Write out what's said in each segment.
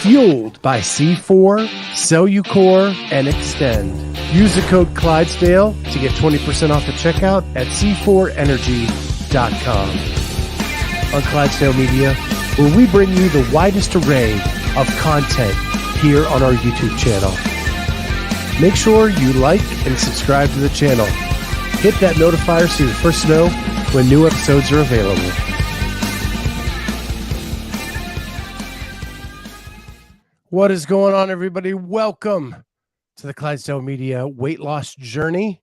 Fueled by C4, Cellucor, and Extend. Use the code Clydesdale to get 20% off at checkout at c4energy.com. On Clydesdale Media, where we bring you the widest array of content here on our YouTube channel. Make sure you like and subscribe to the channel. Hit that notifier so you're first to know when new episodes are available. What is going on, everybody? Welcome to the Clydesdale Media weight loss journey.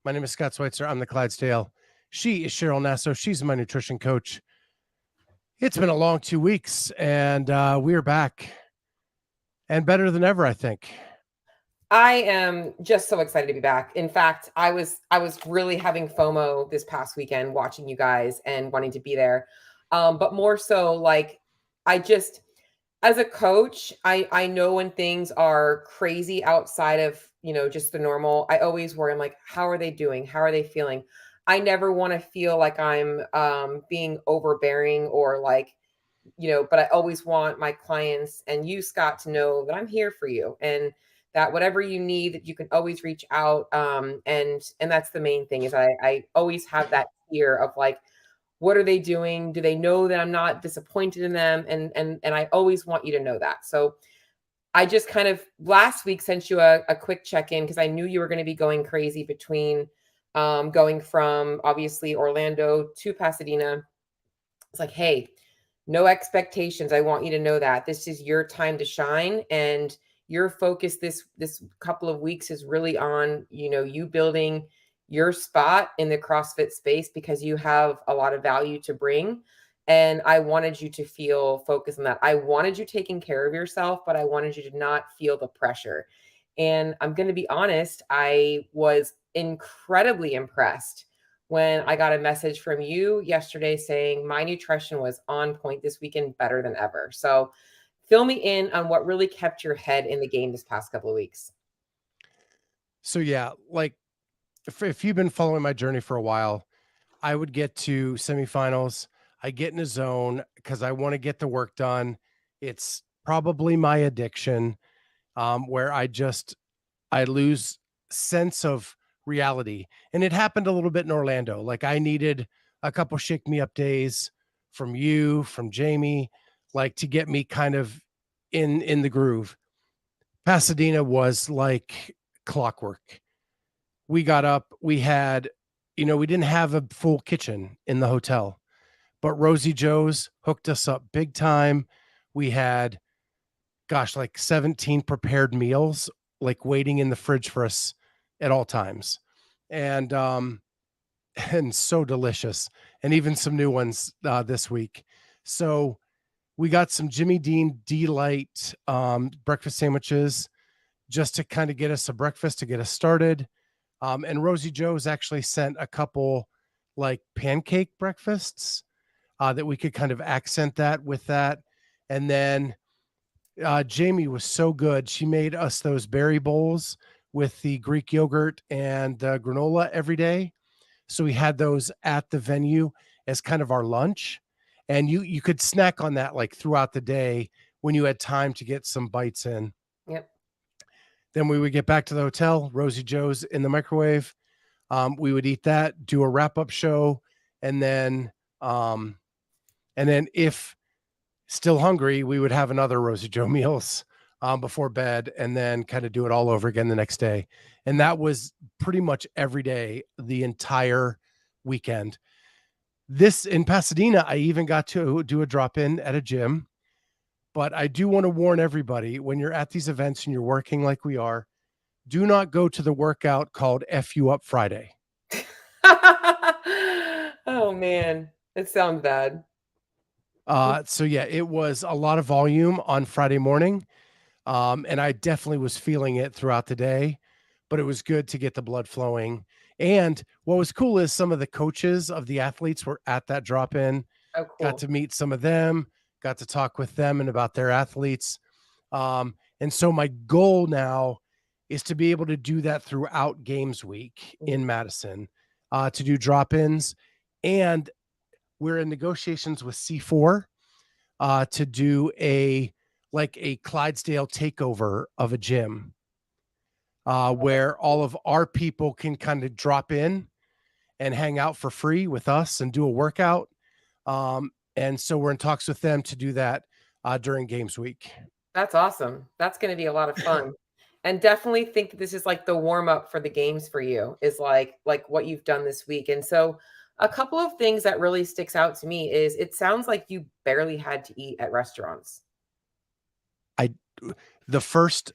My name is Scott Schweitzer. I'm the Clydesdale. She is Cheryl Nasso. She's my nutrition coach. It's been a long 2 weeks, and we are back and better than ever, I think. I am just so excited to be back. In fact, I was really having FOMO this past weekend watching you guys and wanting to be there. But more so, like, as a coach, I know when things are crazy outside of, just the normal, I always worry. I'm like, how are they doing? How are they feeling? I never want to feel like I'm being overbearing or like, but I always want my clients and you, Scott, to know that I'm here for you and that whatever you need, that you can always reach out. And that's the main thing is I always have that fear of like, what are they doing? Do they know that I'm not disappointed in them? And I always want you to know that. So I just kind of last week sent you a quick check-in because I knew you were going to be going crazy between going from obviously Orlando to Pasadena. It's like, hey, no expectations. I want you to know that this is your time to shine, and your focus this couple of weeks is really on, you building your spot in the CrossFit space because you have a lot of value to bring. And I wanted you to feel focused on that. I wanted you taking care of yourself, but I wanted you to not feel the pressure. And I'm going to be honest, I was incredibly impressed when I got a message from you yesterday saying my nutrition was on point this weekend, better than ever. So fill me in on what really kept your head in the game this past couple of weeks. So yeah, like if you've been following my journey for a while, I would get to semifinals. I get in a zone because I want to get the work done. It's probably my addiction, where I lose sense of reality. And it happened a little bit in Orlando. Like I needed a couple shake me up days from you, from Jamie, like to get me kind of in the groove. Pasadena was like clockwork. We got up, we had, we didn't have a full kitchen in the hotel, but Rosie Joe's hooked us up big time. We had, like 17 prepared meals, like waiting in the fridge for us at all times. And so delicious. And even some new ones this week. So we got some Jimmy Dean Delight breakfast sandwiches just to kind of get us a breakfast to get us started. And Rosie Joe's actually sent a couple like pancake breakfasts that we could kind of accent that with that. And then Jamie was so good. She made us those berry bowls with the Greek yogurt and granola every day. So we had those at the venue as kind of our lunch. And you could snack on that like throughout the day when you had time to get some bites in. Yep. Then we would get back to the hotel, Rosie Joe's in the microwave. We would eat that, do a wrap-up show, and then if still hungry, we would have another Rosie Joe meals before bed, and then kind of do it all over again the next day. And that was pretty much every day, the entire weekend. This in Pasadena, I even got to do a drop-in at a gym. But I do want to warn everybody, when you're at these events and you're working like we are, do not go to the workout called F You Up Friday. Oh, man. It sounds bad. So, yeah, it was a lot of volume on Friday morning. And I definitely was feeling it throughout the day. But it was good to get the blood flowing. And what was cool is some of the coaches of the athletes were at that drop-in. Oh, cool. Got to meet some of them. Got to talk with them and about their athletes. And so my goal now is to be able to do that throughout Games Week in Madison, to do drop-ins. And we're in negotiations with C4 to do a like a Clydesdale takeover of a gym, where all of our people can kind of drop in and hang out for free with us and do a workout. And so we're in talks with them to do that during games week. That's awesome. That's gonna be a lot of fun. And definitely think that this is like the warm up for the games for you is like what you've done this week. And so a couple of things that really sticks out to me is it sounds like you barely had to eat at restaurants. I the first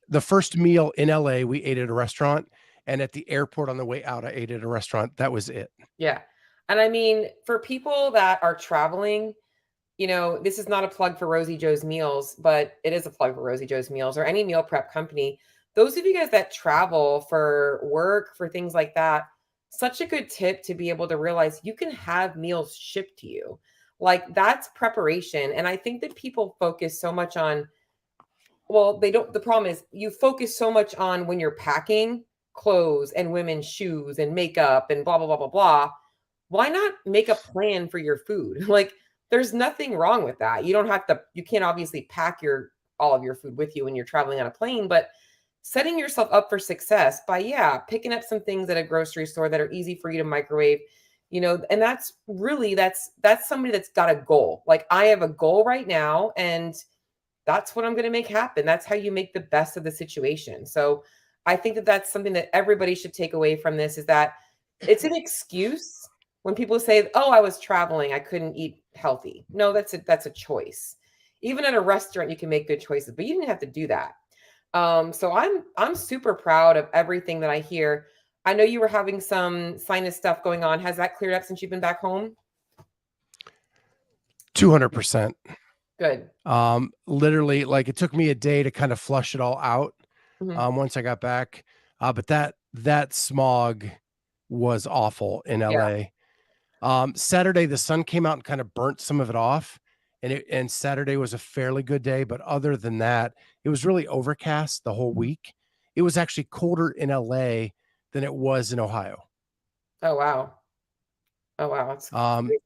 the first meal in LA we ate at a restaurant, and at the airport on the way out I ate at a restaurant. That was it. Yeah. And I mean, for people that are traveling, this is not a plug for Rosie Joe's Meals, but it is a plug for Rosie Joe's Meals or any meal prep company. Those of you guys that travel for work, for things like that, such a good tip to be able to realize you can have meals shipped to you. Like that's preparation. And I think that people focus so much on, well, they don't, the problem is you focus so much on when you're packing clothes and women's shoes and makeup and blah, blah, blah, blah, blah. Why not make a plan for your food? Like, there's nothing wrong with that. You can't obviously pack all of your food with you when you're traveling on a plane, but setting yourself up for success by, yeah, picking up some things at a grocery store that are easy for you to microwave, and that's somebody that's got a goal. Like, I have a goal right now, and that's what I'm going to make happen. That's how you make the best of the situation. So I think that that's something that everybody should take away from this is that it's an excuse when people say, "Oh, I was traveling, I couldn't eat healthy." No, that's a choice. Even at a restaurant, you can make good choices, but you didn't have to do that. So I'm super proud of everything that I hear. I know you were having some sinus stuff going on. Has that cleared up since you've been back home? 200%. Good. Literally, like it took me a day to kind of flush it all out Mhm. once I got back. But that smog was awful in Yeah. LA. Saturday, the sun came out and kind of burnt some of it off. And Saturday was a fairly good day. But other than that, it was really overcast the whole week. It was actually colder in LA than it was in Ohio. Oh wow. Oh wow. That's Um, crazy.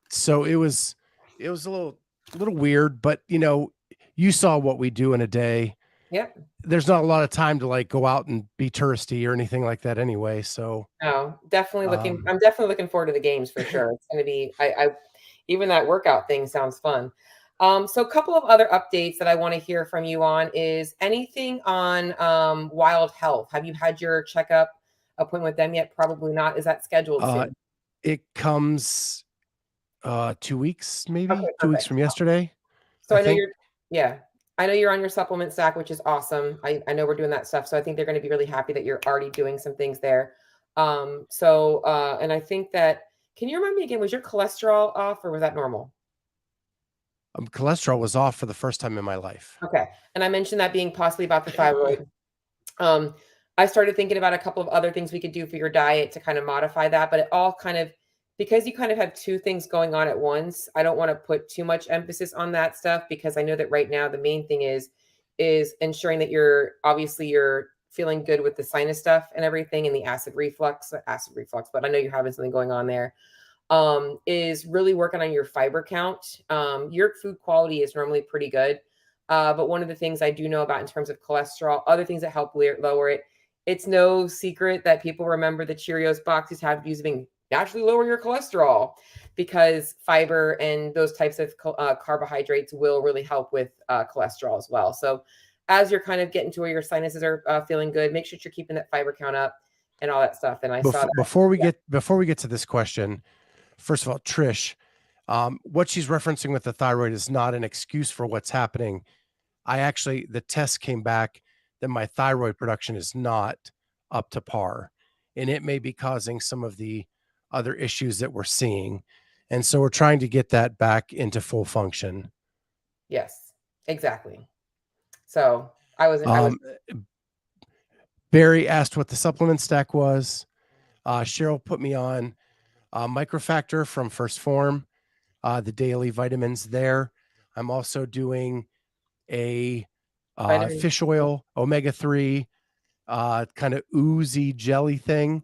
so it was a little weird, but you saw what we do in a day. Yep. There's not a lot of time to like go out and be touristy or anything like that anyway. So No, definitely um I'm definitely looking forward to the games for sure. It's gonna be I even that workout thing sounds fun. So a couple of other updates that I want to hear from you on is anything on Wild Health. Have you had your checkup appointment with them yet? Probably not. Is that scheduled uh soon? it comes 2 weeks, maybe Okay, 2 weeks perfect. from yesterday, So I I know think. you're yeah. I know you're on your supplement stack, which is awesome. I know we're doing that stuff. So I think they're going to be really happy that you're already doing some things there. And I think that can you remind me again, was your cholesterol off or was that normal? Cholesterol was off for the first time in my life. Okay. And I mentioned that being possibly about the thyroid. Um, I started thinking about a couple of other things we could do for your diet to kind of modify that, but it all kind of because you kind of have two things going on at once. I don't want to put too much emphasis on that stuff because I know that right now the main thing is ensuring that you're feeling good with the sinus stuff and everything and the acid reflux, but I know you're having something going on there. Is really working on your fiber count. Your food quality is normally pretty good. But one of the things I do know about in terms of cholesterol, other things that help lower it, it's no secret that people remember the Cheerios boxes have used being naturally lower your cholesterol because fiber and those types of carbohydrates will really help with cholesterol as well. So as you're kind of getting to where your sinuses are feeling good, make sure you're keeping that fiber count up and all that stuff. And I saw Before that. before we get to this question, first of all, Trish, what she's referencing with the thyroid is not an excuse for what's happening. The test came back that my thyroid production is not up to par, and it may be causing some of the other issues that we're seeing. And so we're trying to get that back into full function. Yes, exactly. So I was Um, Barry asked what the supplement stack was. Cheryl put me on Microfactor from First Form, the daily vitamins there. I'm also doing a vitamin. fish oil, omega-3, kind of oozy jelly thing.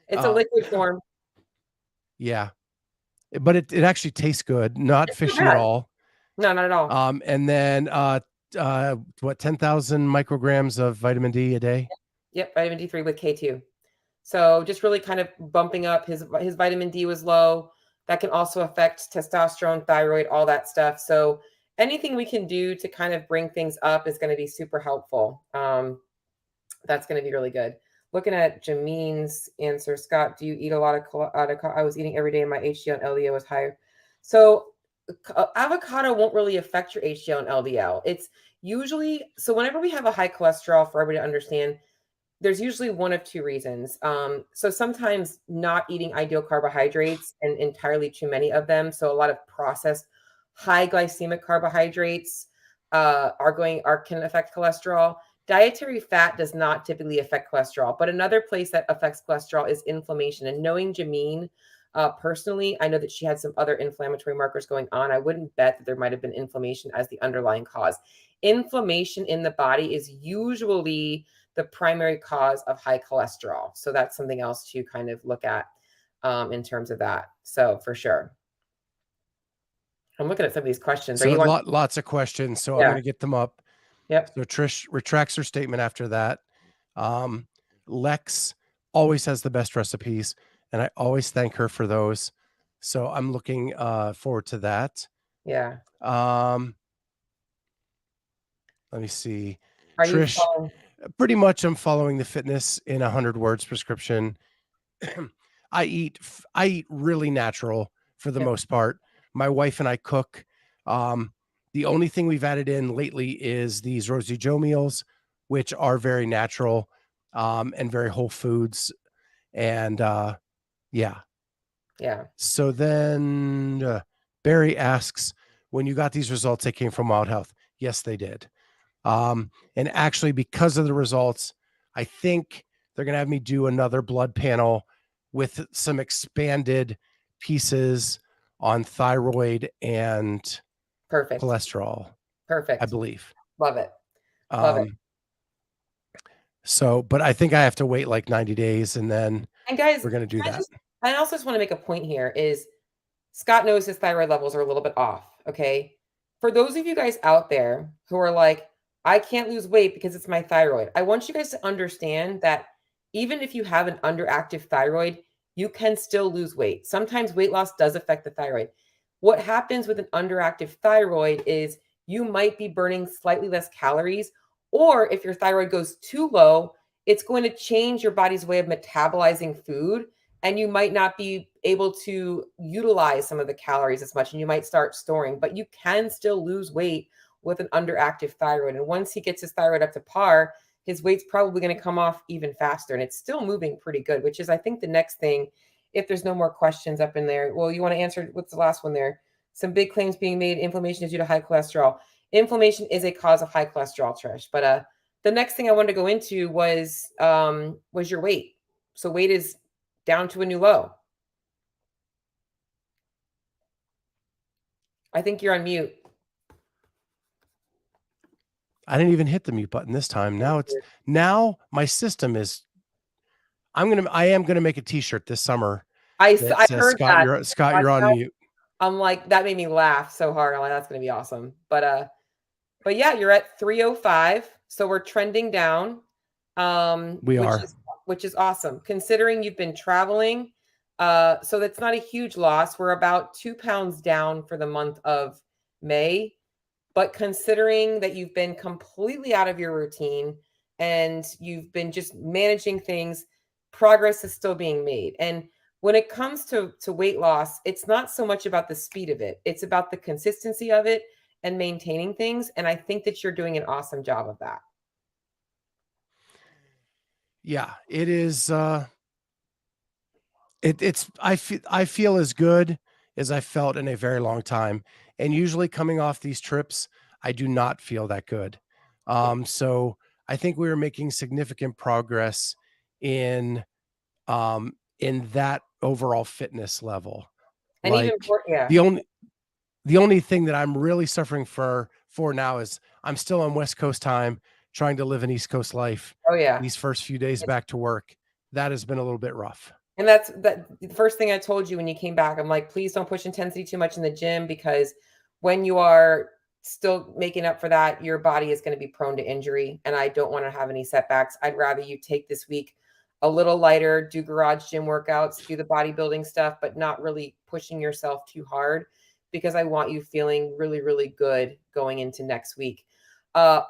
It's a Uh, liquid form. yeah, but it actually tastes good, not It's not fishy at bad. all. No, not at all. And then what, 10,000 micrograms of vitamin D a day? Yep, vitamin D3 with K2. So just really kind of bumping up his vitamin D was low. That can also affect testosterone, thyroid, all that stuff. So anything we can do to kind of bring things up is going to be super helpful. That's going to be really good. Looking at Jameen's answer, Scott, do you eat a lot of avocado? I was eating every day and my HDL and LDL was higher. So avocado won't really affect your HDL and LDL. It's usually, so whenever we have a high cholesterol, for everybody to understand, there's usually one of two reasons. So sometimes not eating ideal carbohydrates and entirely too many of them. So a lot of processed high glycemic carbohydrates can affect cholesterol. Dietary fat does not typically affect cholesterol, but another place that affects cholesterol is inflammation. And knowing Jameen personally, I know that she had some other inflammatory markers going on. I wouldn't bet that there might have been inflammation as the underlying cause. Inflammation in the body is usually the primary cause of high cholesterol. So that's something else to kind of look at in terms of that. So for sure. I'm looking at some of these questions. Are So you on? lots of questions. So I'm Yeah. going to get them up. Yep. So Trish retracts her statement after that. Lex always has the best recipes, and I always thank her for those. So I'm looking forward to that. Yeah. Let me see. Are you Trish, following? pretty much I'm following the fitness in 100 words prescription. I eat really natural for the Yep. most part. My wife and I cook. The only thing we've added in lately is these Rosie Joe meals, which are very natural and very whole foods. And yeah. Yeah. So then Barry asks, when you got these results, they came from Wild Health. Yes, they did. And actually, because of the results, I think they're going to have me do another blood panel with some expanded pieces on thyroid and Perfect. cholesterol, I Perfect. believe. Love it. Love it. Um, so, but I think I have to wait like 90 days and then And guys, we're going to do that. I also just want to make a point here is Scott knows his thyroid levels are a little bit off. Okay. For those of you guys out there who are like, I can't lose weight because it's my thyroid, I want you guys to understand that even if you have an underactive thyroid, you can still lose weight. Sometimes weight loss does affect the thyroid. What happens with an underactive thyroid is you might be burning slightly less calories, or if your thyroid goes too low, it's going to change your body's way of metabolizing food and you might not be able to utilize some of the calories as much and you might start storing, but you can still lose weight with an underactive thyroid. And once he gets his thyroid up to par, his weight's probably going to come off even faster and it's still moving pretty good, which is I think the next thing. If there's no more questions up in there, well, you want to answer what's the last one there? Some big claims being made. Inflammation is due to high cholesterol. Inflammation is a cause of high cholesterol, Trish. But the next thing I wanted to go into was your weight. So weight is down to a new low. I think you're on mute. I didn't even hit the mute button this time. Now my system is, I am going to make a t-shirt this summer that I says, heard that. Scott, you're on mute. I'm like, that made me laugh so hard. I'm like, that's going to be awesome. But yeah, you're at 305. So we're trending down. We are. Which is awesome considering you've been traveling. So that's not a huge loss. We're about 2 pounds down for the month of May. But considering that you've been completely out of your routine and you've been just managing things, progress is still being made. And when it comes to weight loss, it's not so much about the speed of it. It's about the consistency of it and maintaining things. And I think that you're doing an awesome job of that. Yeah, it is. I feel as good as I felt in a very long time. And usually coming off these trips, I do not feel that good. So I think we were making significant progress in that overall fitness level. And even Like yeah. the only thing that I'm really suffering for now is I'm still on West Coast time, trying to live an East Coast life. Oh yeah. These first few days back to work, that has been a little bit rough. And that's the first thing I told you when you came back. I'm like, please don't push intensity too much in the gym because when you are still making up for that, your body is going to be prone to injury. And I don't want to have any setbacks. I'd rather you take this week a little lighter, do garage gym workouts, do the bodybuilding stuff, but not really pushing yourself too hard because I want you feeling really, really good going into next week.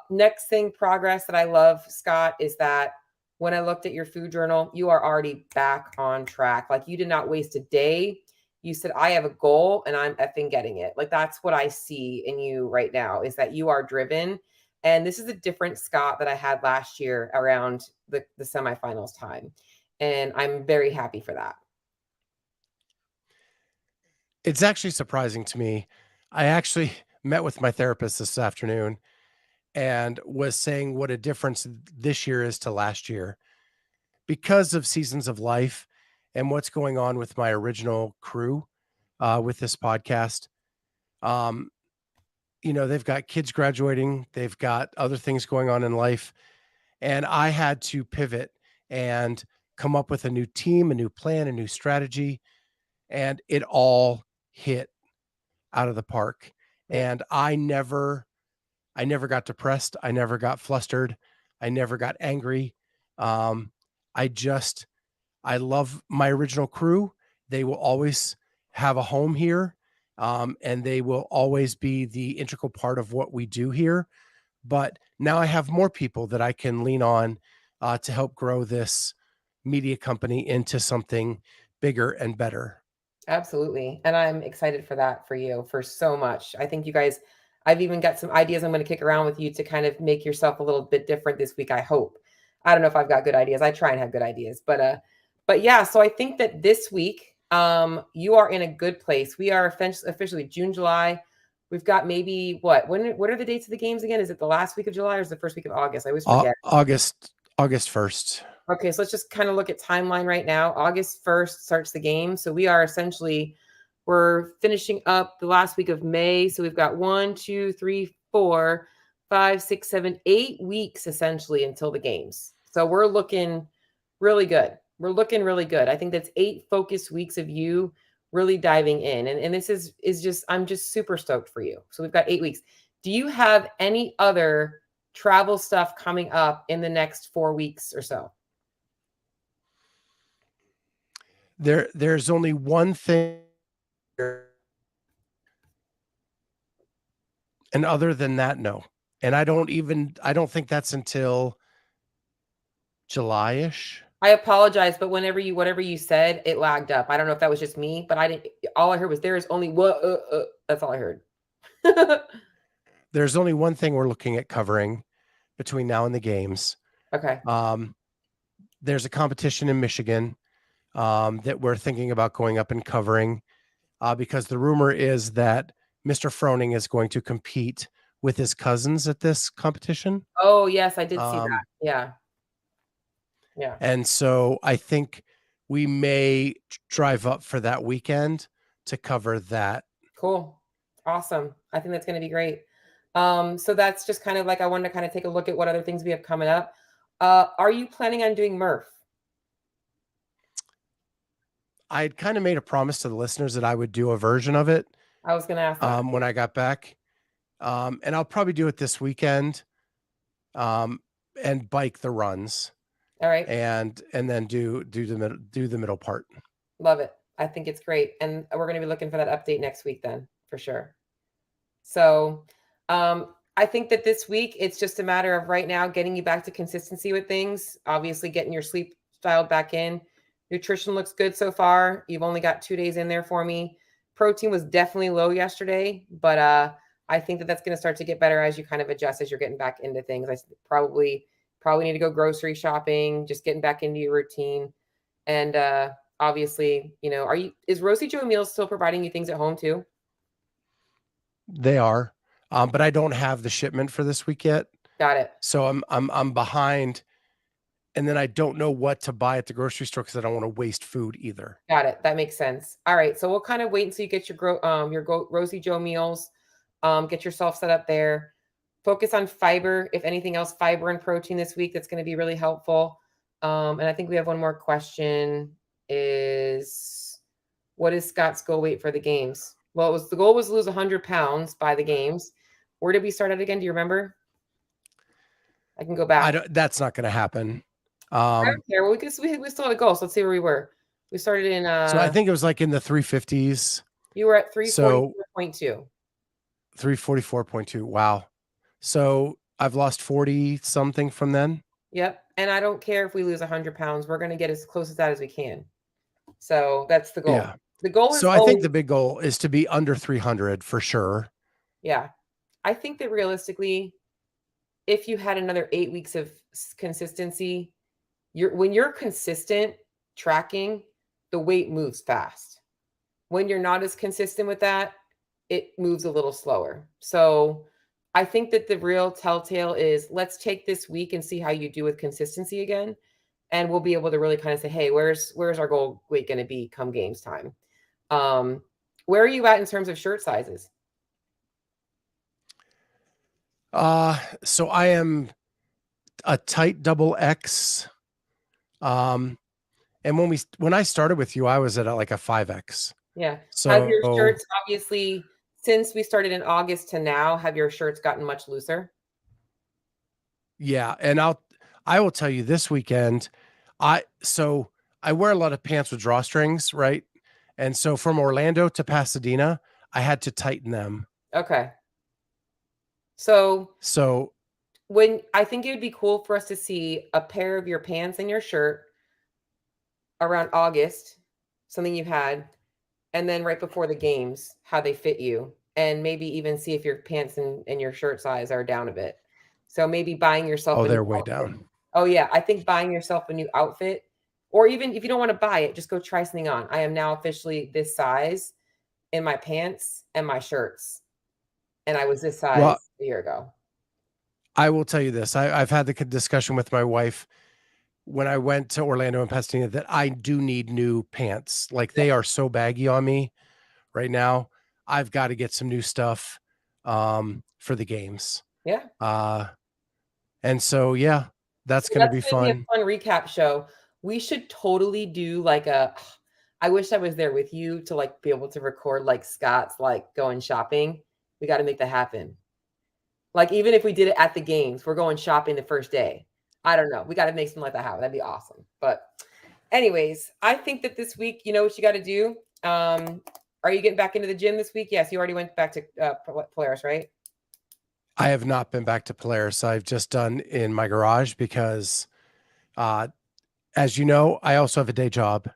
Next thing, progress that I love, Scott, is that when I looked at your food journal, you are already back on track. Like you did not waste a day. You said, I have a goal and I'm effing getting it. Like that's what I see in you right now is that you are driven. And this is a different Scott that I had last year around the semifinals time. And I'm very happy for that. It's actually surprising to me. I actually met with my therapist this afternoon and was saying what a difference this year is to last year because of seasons of life and what's going on with my original crew with this podcast. Um, they've got kids graduating, they've got other things going on in life, and I had to pivot and come up with a new team, a new plan, a new strategy, and it all hit out of the park. Yeah, And I never got depressed. I never got flustered. I never got angry. Um, I just, I love my original crew. They will always have a home here, and they will always be the integral part of what we do here. But now I have more people that I can lean on to help grow this media company into something bigger and better. absolutely. And I'm excited for that for you for so much. I think you guys, I've even got some ideas I'm going to kick around with you to kind of make yourself a little bit different this week. I hope. I don't know if I've got good ideas. I try and have good ideas, but yeah. So I think that this week, you are in a good place. We are officially June, July. We've got maybe what are the dates of the games again? Is it the last week of July or is it the first week of August? I always forget. August 1st. Okay, so let's just kind of look at timeline right now. August 1st starts the game. So we are essentially we're finishing up the last week of May. So we've got 1, 2, 3, 4, 5, 6, 7, 8 weeks essentially until the games. So we're looking really good. We're looking really good. I think that's 8 focused weeks of you really diving in. And this is just I'm just super stoked for you. So we've got 8 weeks. Do you have any other travel stuff coming up in the next 4 weeks or so? There's only one thing, and other than that, no. And I don't think that's until July-ish. I apologize, but whatever you said, it lagged up. I don't know if that was just me, but I didn't. All I heard was there is only what. That's all I heard. There's only one thing we're looking at covering between now and the games. Okay. Um, there's a competition in Michigan that we're thinking about going up and covering because the rumor is that Mr. Froning is going to compete with his cousins at this competition. Oh yes, I did see that. Um, Yeah. Yeah. and so I think we may drive up for that weekend to cover that. Cool. Awesome. I think that's going to be great. So that's just kind of like I wanted to kind of take a look at what other things we have coming up. Are you planning on doing Murph? I had kind of made a promise to the listeners that I would do a version of it I was going to ask that. when I got back. And I'll probably do it this weekend um, and bike the runs All right. and then do the middle part. Love it. I think it's great. And we're going to be looking for that update next week then, for sure. So, I think that this week it's just a matter of right now getting you back to consistency with things, obviously getting your sleep dialed back in. Nutrition looks good so far. You've only got 2 days in there for me. Protein was definitely low yesterday, but I think that that's going to start to get better as you kind of adjust as you're getting back into things. I probably need to go grocery shopping, just getting back into your routine. And obviously, is Rosie Joe Meals still providing you things at home too? They are, but I don't have the shipment for this week yet, Got it. so I'm behind, and then I don't know what to buy at the grocery store because I don't want to waste food either. Got it. That makes sense. All right. So we'll kind of wait until you get Rosie Joe meals. Get yourself set up there. Focus on fiber. If anything else, fiber and protein this week. That's going to be really helpful. And I think we have one more question. Is what is Scott's goal weight for the games? Well, the goal was to lose 100 pounds by the games. Where did we start at again? Do you remember? I can go I back. don't. That's not going to happen. I don't care. Well, we still had a goal. So let's see where we were. We started in So I think it was like in the 350s. you were at So 344.2. 344.2. Wow. So I've lost 40 something from then. Yep. And I don't care if we lose 100 pounds. We're going to get as close as that as we can. So that's the goal. Yeah. The goal is So I think always, the big goal is to be under 300 for sure. yeah. I think that realistically, if you had another 8 weeks of consistency, when you're consistent tracking, the weight moves fast. When you're not as consistent with that, it moves a little slower. So I think that the real telltale is let's take this week and see how you do with consistency again. And we'll be able to really kind of say, hey, where's our goal weight going to be come games time? Where are you at in terms of shirt sizes? So I am a tight double X. And when I started with you, I was at like a 5X. Yeah. Have your So shirts, obviously, since we started in August to now, have your shirts gotten much looser? yeah, and I will tell you this weekend, so I wear a lot of pants with drawstrings, right? And so from Orlando to Pasadena, I had to tighten them. Okay. So So when I think it would be cool for us to see a pair of your pants and your shirt around August, something you've had, and then right before the games, how they fit you, and maybe even see if your pants and your shirt size are down a bit. So maybe buying yourself oh, a new they're way outfit. down. Oh yeah, I think buying yourself a new outfit, or even if you don't want to buy it, just go try something on. I am now officially this size in my pants and my shirts, and I was this size Well, a year ago. I will tell you this. I've had the discussion with my wife when I went to Orlando and Pasadena that I do need new pants. Like Yeah, they are so baggy on me right now. I've got to get some new stuff for the games. yeah. Uh and so yeah, So that's going to that's be gonna be a fun. fun recap show. We should totally do like a I wish I was there with you to like be able to record like Scott's like going shopping. We got to make that happen. Like even if we did it at the games, we're going shopping the first day. I don't know. We got to make something like that happen. That'd be awesome. But anyways, I think that this week, you know what you got to do. Are you getting back into the gym this week? Yes, you already went back to Polaris, right? I have not been back to Polaris. I've just done in my garage because uh as you know, I also have a day job. I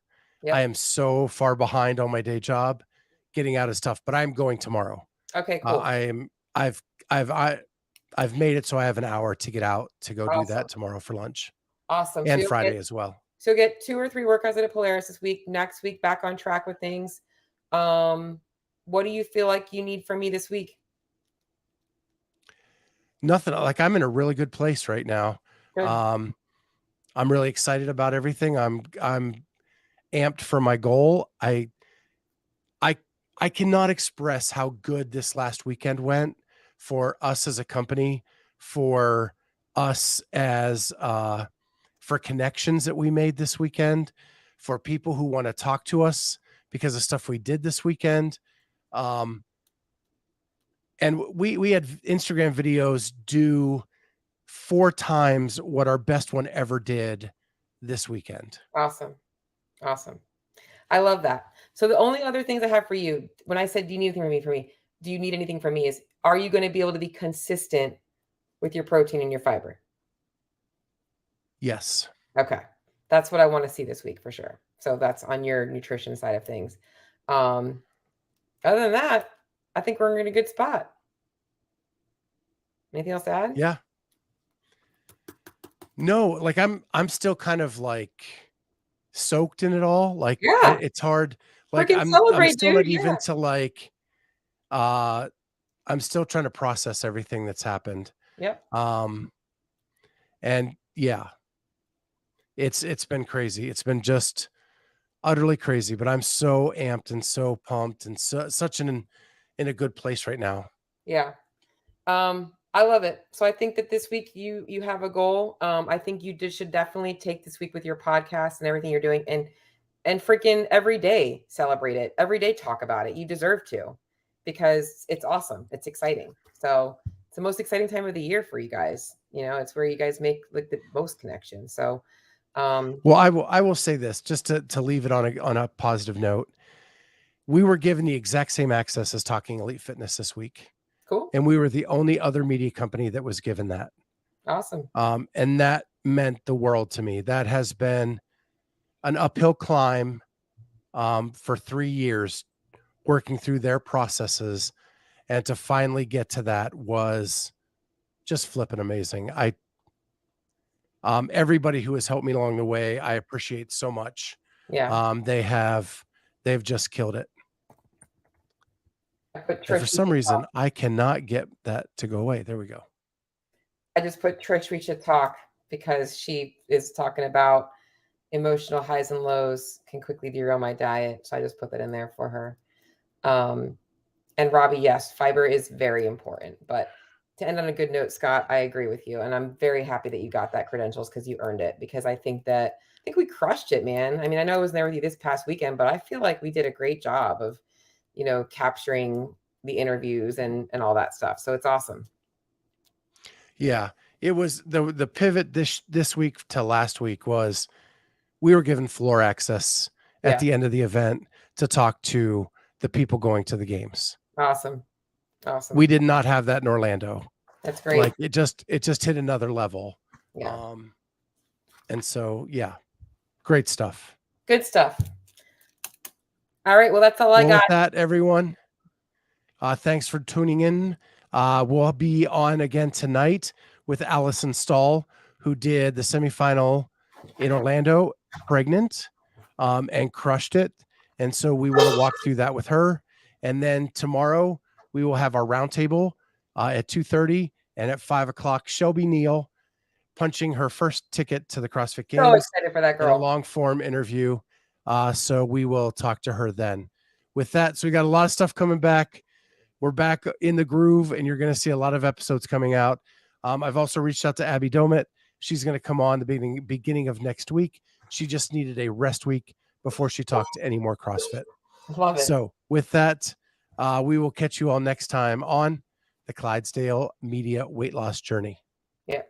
Yep. am so far behind on my day job. Getting out is tough, but I'm going tomorrow. Okay, Uh, cool. I am I've I've I I've made it so I have an hour to get out to go do Awesome. that tomorrow for lunch Awesome. and Friday as well. So get 2 or 3 workouts at a Polaris this week. Next week, back on track with things. Um, what do you feel like you need from me this week? Nothing like I'm in a really good place right now. Good. Um, I'm really excited about everything. I'm amped for my goal. I I cannot express how good this last weekend went for us as a company, for us as for connections that we made this weekend, for people who want to talk to us because of stuff we did this weekend. Um, and we had Instagram videos do 4 times what our best one ever did this weekend. Awesome. Awesome. I love that. So the only other things I have for you, when I said, do you need anything from me? Do you need anything from me is, are you going to be able to be consistent with your protein and your fiber? Yes. Okay. That's what I want to see this week for sure. So that's on your nutrition side of things. Um, Other than that, I think we're in a good spot. Anything else to add? Yeah. No, like I'm still kind of like soaked in it all. Like Yeah. it's hard. Like Freaking I'm celebrate, still dude. not Yeah. even to like uh I'm still trying to process everything that's happened. Yep. Um and yeah, it's been crazy. It's been just utterly crazy, but I'm so amped and so pumped and such in a good place right now. Yeah. I love it. So I think that this week you have a goal. I think should definitely take this week with your podcast and everything you're doing and freaking every day celebrate it. Every day talk about it. You deserve to. because it's awesome. It's exciting. So it's the most exciting time of the year for you guys. It's where you guys make like the most connection. So Well, I will say this just to leave it on a positive note. We were given the exact same access as Talking Elite Fitness this week. cool. And we were the only other media company that was given that. Awesome. And that meant the world to me. That has been an uphill climb for 3 years, working through their processes. And to finally get to that was just flipping amazing. Everybody who has helped me along the way, I appreciate so much. Yeah. They've just killed it. I put And Trish. for some reason, I cannot get that to go away. There we go. I just put Trish, we should talk, because she is talking about emotional highs and lows can quickly derail my diet. So I just put that in there for her. And Robbie, yes, fiber is very important. But to end on a good note, Scott, I agree with you. And I'm very happy that you got that credentials, because you earned it. Because I think we crushed it, man. I mean, I know I wasn't there with you this past weekend, but I feel like we did a great job of, capturing the interviews and all that stuff. So it's awesome. Yeah, it was the pivot this week to last week was we were given floor access at the end of the event to talk to the people going to the games. Awesome. We did not have that in Orlando. That's great. Like it just hit another level. Yeah. And so, yeah, great stuff. Good stuff. All right. Well, that's all I got. With that, everyone, thanks for tuning in. We'll be on again tonight with Allison Stahl, who did the semifinal in Orlando, pregnant, and crushed it. And so we want to walk through that with her. And then tomorrow we will have our roundtable at 2:30, and at 5:00, Shelby Neal punching her first ticket to the CrossFit Games. So excited for that girl. In a long form interview. So we will talk to her then. With that, so we got a lot of stuff coming back. We're back in the groove, and you're going to see a lot of episodes coming out. I've also reached out to Abby Domit. She's going to come on the beginning of next week. She just needed a rest week before she talked to any more CrossFit. Love it. So with that, we will catch you all next time on the Clydesdale Media Weight Loss Journey. Yeah.